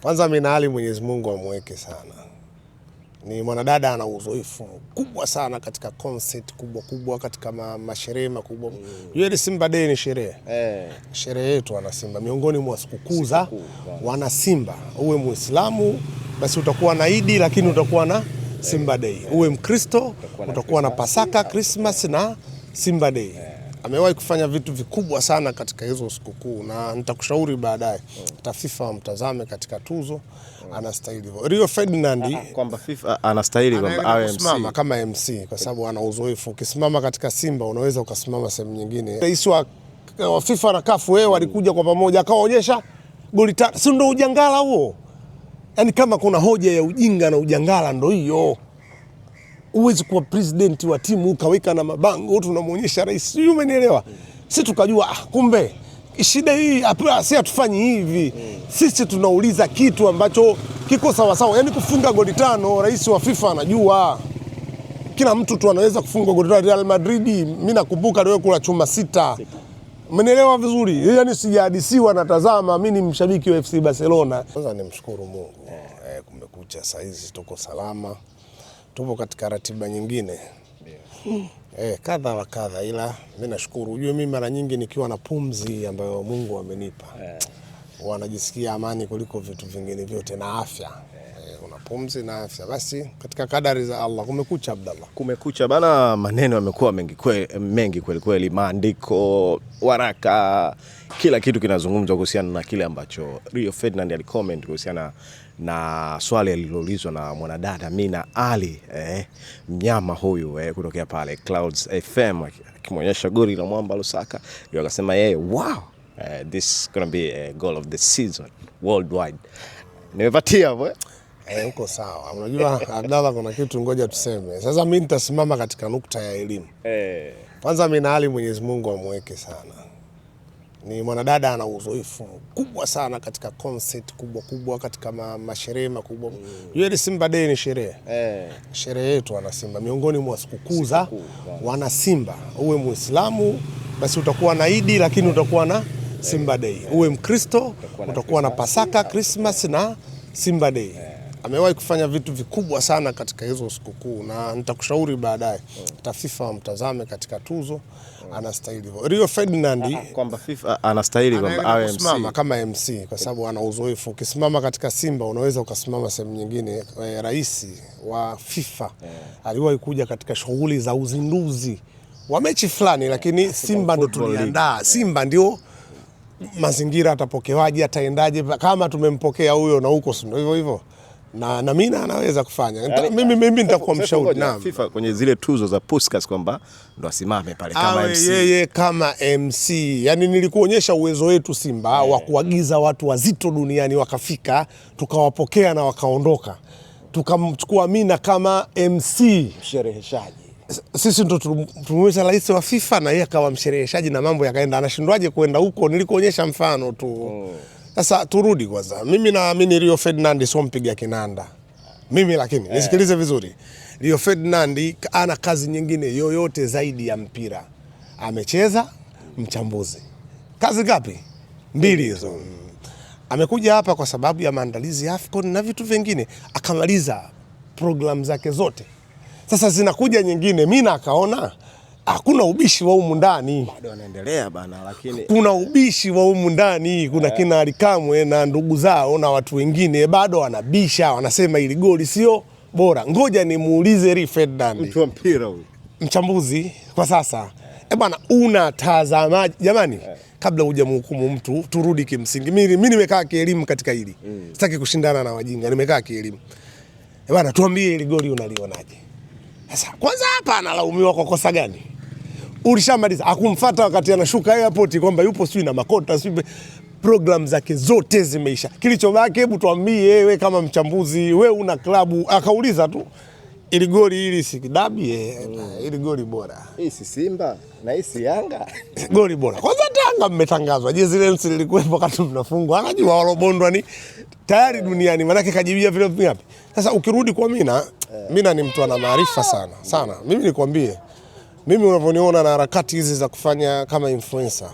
Kwanza Minali Mwenyezi Mungu amweke sana. Ni mwanadada ana uzoefu kubwa sana katika concert kubwa katika masherehe makubwa. Yule Simba Day ni sherehe. Sherehe yetu wana Simba. Miongoni mwa sikukuu za wana Simba. Uwe Muislamu basi utakuwa na Idi lakini utakuwa na Simba Day. Uwe Mkristo utakuwa na Pasaka, Christmas na Simba Day. Amewahi kufanya vitu vikubwa sana katika hizo sikukuu na nitakushauri baadaye FIFA mtazame katika tuzo anastahili. Rio Ferdinand kwamba FIFA anastahili kwamba awe MC kama MC kwa sababu ana uzoefu. Ukisimama katika Simba unaweza ukasimama sehemu nyingine. Rais wa FIFA na CAF wewe walikuja kwa pamoja akawaonyesha goli tatu. Si ndio ujangala huo? Yaani kama kuna hoja ya ujinga na ujangala ndio hiyo. Uwezi kuwa president wa timu ukaweka na mabango tunamuonyesha rais. Sio, umenielewa? Sisi tukajua kumbe shida hii si hatufanyi hivi. Sisi tunauliza kitu ambacho kiko sawa sawa. Yaani kufunga goli 5 rais wa FIFA anajua. Kila mtu tu anaweza kufunga goli 5. Real Madrid mimi nakumbuka leo kula chuma 6. Umenielewa vizuri? Yaani sijahadisiwa natazama, mimi ni mshabiki wa FC Barcelona. Kwanza nimshukuru Mungu. Kumekucha saa hizi tuko salama. Tupo katika ratiba nyingine. Kadha wa kadha, ila mimi nashukuru. Unajua mimi mara nyingi nikiwa na pumzi ambayo Mungu amenipa. Wanajisikia amani kuliko vitu vingine vyote na afya. Una pumzi na afya. Basi katika kadari za Allah kumekucha Abdallah. Kumekucha bana, maneno yamekuwa mengi kweli, maandiko, waraka, kila kitu kinazungumzwa kuhusiana na kile ambacho Rio Ferdinand alicomment kuhusiana na swali aliloulizwa na mwanadada Mina Ali mnyama huyu kutokea pale Clouds FM akimwonyesha goli la Mwamba Lusaka. Yeye akasema wow, this gonna be a goal of the season worldwide. Nimepatia hapo uko sawa. Unajua Abdallah, kuna kitu ngoja tuseme. Sasa mimi nitasimama katika nukta ya elimu. Kwanza Mina Ali Mwenyezi Mungu amweke sana. Ni mwanadada ana uzoefu kubwa sana katika concert kubwa katika masherehe makubwa. Yule Simba Day ni sherehe. Sherehe yetu wana Simba. Miongoni mwa sikukuu za wana Simba. Uwe Muislamu basi utakuwa na Idi lakini utakuwa na Simba Day. Uwe Mkristo utakuwa na Pasaka, Christmas na Simba Day. Amewahi kufanya vitu vikubwa sana katika hizo sikukuu na nitakushauri baadaye FIFA mtazame katika tuzo anastahili. Rio Ferdinand kwamba FIFA anastahili kwamba awe MC kama MC kwa sababu ana uzoefu. Ukisimama katika Simba unaweza ukasimama sehemu nyingine. Rais wa FIFA aliwahi kuja katika shughuli za uzinduzi wa mechi fulani, lakini Simba ndo tuliandaa. Simba ndio mazingira atapokewaje, ataendaje, kama tumempokea huyo na huko ndio hivyo. Na Mina anaweza kufanya. Mimi nitakuwa mshauri. Naam. FIFA kwenye zile tuzo za Puskas kwamba ndo asimame pale kama MC. Yeye kama MC. Yaani nilikuonyesha uwezo wetu Simba wa kuagiza watu wazito duniani wakafika, tukawapokea na wakaondoka. Tukamchukua Mina kama MC, mshereheshaji. Sisi ndo tumweza rais wa FIFA na yeye akawa mshereheshaji na mambo yakaenda. Anashindwaje kwenda huko? Nilikuonyesha mfano tu. Sasa turudi kwanza. Mimi naamini Rio Ferdinand sio mpiga kinanda. Mimi lakini nisikilize vizuri. Rio Ferdinand ana kazi nyingine yoyote zaidi ya mpira. Amecheza mchambuzi. Kazi ngapi? 2 hizo. Amekuja hapa kwa sababu ya maandalizi ya AFCON na vitu vingine. Akamaliza program zake zote. Sasa zinakuja nyingine. Mina akaona hakuna ubishi wa humu ndani. Bado anaendelea bana, lakini kuna ubishi wa humu ndani. Kuna kina Alikamwe na ndugu zao na watu wengine bado wanabisha, wanasema ili goli sio bora. Ngoja nimuulize Rio Ferdinand, mtu wa mpira huyu, mchambuzi kwa sasa. Bwana, unatazamaje jamani? Kabla hujamhukumu mtu turudi kimsingi. Mimi nimekaa kielimu katika hili. Sitaki kushindana na wajinga, nimekaa kielimu. Bwana, tuambie ili goli unalionaje? Sasa kwanza hapa analaumiwa kwa kosa gani? Ulishamaliza akumfuata wakati anashuka airport kwamba yupo sio na makota sio, program zake zote zimeisha. Kilichobaki hebu tuambie wewe kama mchambuzi, wewe una klabu. Akauliza tu ili goli hili si dabi ili goli bora. Hii si Simba na hii si Yanga. Goli bora. Kwanza Tanga mmetangazwa. Je, zile nsi lilikuwepo wakati mnafungwa? Anajua walobondwa ni tayari duniani, maana yake kajibia vile ngapi. Sasa ukirudi kwa Mina ni mtu ana maarifa sana. Mimi nikwambie, mimi unavyoniona na harakati hizi za kufanya kama influencer,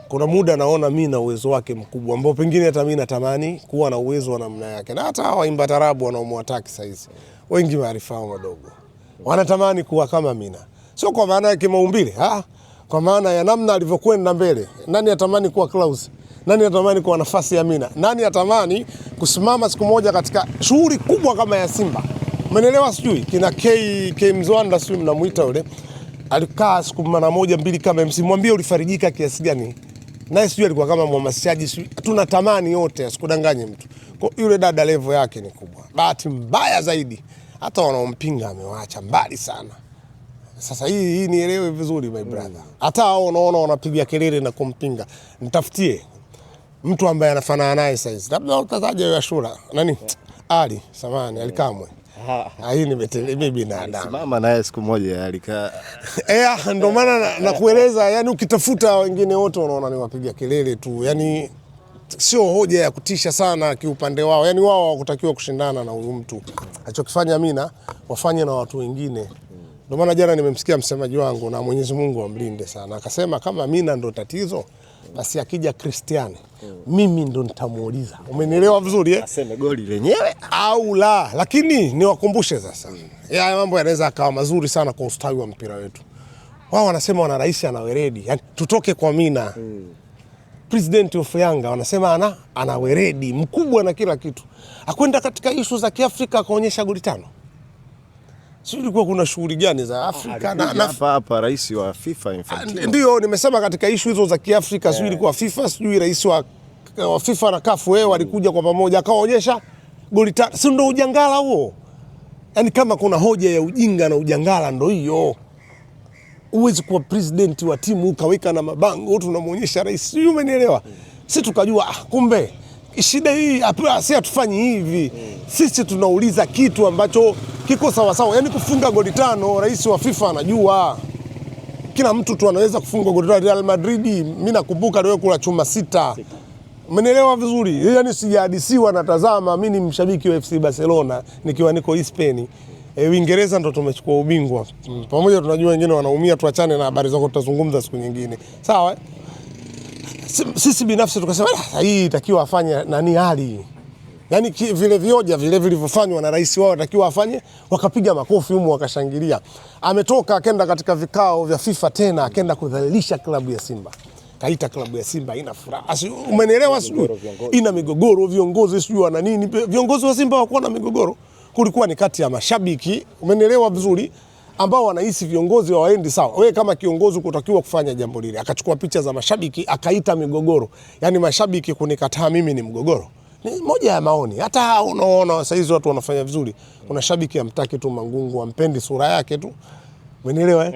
kuna muda naona mimi na uwezo wake mkubwa ambao pengine hata mimi natamani kuwa na uwezo wa namna yake. Na hata waimba tarabu wanaomwataki sasa hizi wengi maarifa yao madogo, wanatamani kuwa kama Mina. Sio kwa maana yake maumbile, kwa maana ya namna alivyokwenda mbele. Nani atamani kuwa Klaus? Nani atamani kuwa nafasi ya Mina? Nani atamani kusimama siku moja katika shughuli kubwa kama ya Simba? Umeelewa? Sijui kina K Mzwanda, sijui mnamuita yule, alikaa siku mara moja mbili kama MC, mwambie ulifarijika kiasi gani. Naye sijui alikuwa kama mhamasishaji, sijui tunatamani yote, asikudanganye mtu. Kwa yule dada level yake ni kubwa. Bahati mbaya zaidi hata wanaompinga amewaacha mbali sana. Sasa hii nielewe vizuri my brother. Hata hao unaona wanapiga kelele na kumpinga, nitafutie mtu ambaye anafanana naye saizi. Labda utazaje ya Shura. Nani? Ali, samani, Alikamwe. Hii ni binadamu. Simama naye siku moja alikaa. Ndio maana nakueleza, yani ukitafuta wengine wote unaona ni wapiga kelele tu. Yani sio hoja ya kutisha sana kiupande wao. Yani wao hawakutakiwa kushindana na huyu mtu. Alichokifanya Mina wafanye na watu wengine. Ndio maana jana nimemsikia msemaji wangu, na Mwenyezi Mungu amlinde sana, akasema kama Mina ndo tatizo, basi akija Cristiano mimi ndo nitamuuliza. Umenielewa vizuri Aseme goli lenyewe au la. Lakini niwakumbushe sasa, haya mambo yanaweza akawa mazuri sana kwa ustawi wa mpira wetu. Wao wanasema wana rais ana weredi, yani tutoke kwa Mina. President of Yanga wanasema ana weredi mkubwa na kila kitu. Akwenda katika issue za Kiafrika akaonyesha goli 5. Sio ilikuwa kuna shughuli gani za Afrika na hapa rais wa FIFA Infantino. Ndio nimesema katika issue hizo za Kiafrika, sio ilikuwa FIFA, sio rais wa FIFA na CAF walikuja kwa pamoja akaonyesha goli 5. Si ndio ujangala huo? Yaani kama kuna hoja ya ujinga na ujangala ndio hiyo. Uwezi kuwa president wa timu ukaweka na mabango tunamuonyesha rais. Sio, umenielewa? Sisi tukajua kumbe shida hii si hatufanyi hivi. Sisi tunauliza kitu ambacho kiko sawa sawa. Yaani kufunga goli 5 rais wa FIFA anajua. Kila mtu tu anaweza kufunga goli 5. Real Madrid mimi nakumbuka leo kula chuma 6. Umenielewa vizuri? Yaani sijahadisiwa, natazama. Mimi ni mshabiki wa FC Barcelona nikiwa niko Spain. Uingereza ndo tumechukua ubingwa. Pamoja tunajua wengine wanaumia, tuachane na habari zako, tutazungumza siku nyingine. Sawa? Sisi binafsi tukasema hii itakiwa afanye nani hali. Yaani vile vioja vile vilivyofanywa na rais wao itakiwa afanye, wakapiga makofi humu wakashangilia. Ametoka akaenda katika vikao vya FIFA tena akaenda kudhalilisha klabu ya Simba. Kaita klabu ya Simba ina furaha. Umenielewa sijui? Ina migogoro, viongozi sijui wana nini. Viongozi wa Simba hawakuwa na migogoro. Kulikuwa ni kati ya mashabiki, umenielewa vizuri, ambao wanahisi viongozi hawaendi sawa. Wewe kama kiongozi kutakiwa kufanya jambo lile. Akachukua picha za mashabiki akaita migogoro. Yaani mashabiki kunikataa mimi ni mgogoro. Ni moja ya maoni. Hata unaona sasa hizi watu wanafanya vizuri. Kuna shabiki amtaki tu Mangungu, ampendi sura yake tu. Umenielewa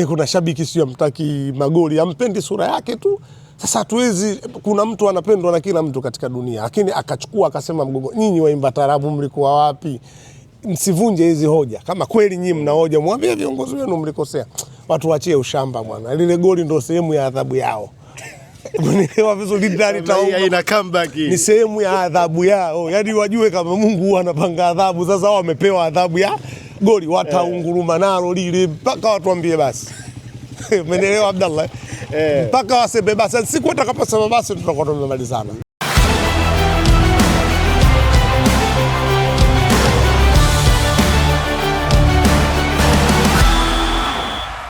kuna shabiki sio amtaki magoli, ampendi sura yake tu. Sasa hatuwezi, kuna mtu anapendwa na kila mtu katika dunia. Lakini akachukua akasema mgogoro. Nyinyi waimba tarabu mlikuwa wapi? Msivunje hizi hoja. Kama kweli nyinyi mna hoja, mwambie viongozi wenu mlikosea. Watu waachie ushamba bwana. Lile goli ndio sehemu ya adhabu yao. Unielewa vizuri, ndani ina comeback. Ni sehemu ya adhabu yao. Yaani wajue kama Mungu huwa anapanga adhabu. Sasa wao wamepewa adhabu ya goli, wataunguruma nalo lile mpaka watu waambie basi. Umeelewa Abdallah? Mpaka waseme basi. Siku atakaposema basi tutakuwa tumemalizana.